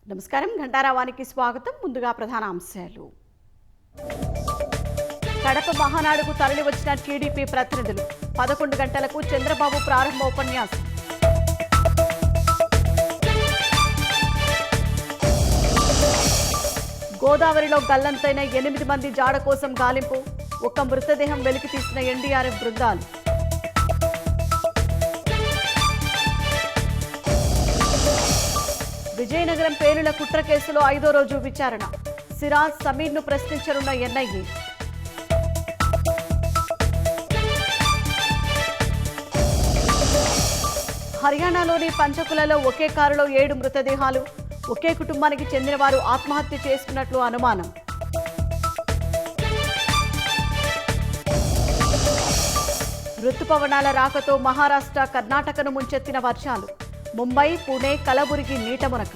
నమస్కారం. ఘంటారావానికి స్వాగతం. ముందుగా ప్రధాన అంశాలు. కడప మహానాడుకు తరలివచ్చిన టీడీపీ ప్రతినిధులు 11 గంటలకు చంద్రబాబు ప్రారంభ ఉపన్యాసం. గోదావరిలో గల్లంతైన 8 మంది జాడ కోసం గాలింపు. ఒక్క మృతదేహం వెలికి తీసిన ఎన్డీఆర్ఎఫ్ బృందాలు. విజయనగరం పేలుల కుట్ర కేసులో 5వ రోజు విచారణ. సిరాజ్ సమీర్ను ప్రశ్నించనున్న ఎన్ఐఏ. హర్యానాలోని పంచకులలో ఒకే కారులో 7 మృతదేహాలు. ఒకే కుటుంబానికి చెందిన వారు ఆత్మహత్య చేసుకున్నట్లు అనుమానం. రుతుపవనాల రాకతో మహారాష్ట్ర, కర్ణాటకను ముంచెత్తిన వర్షాలు. ముంబై, పుణె, కలబురిగి నీటమునక.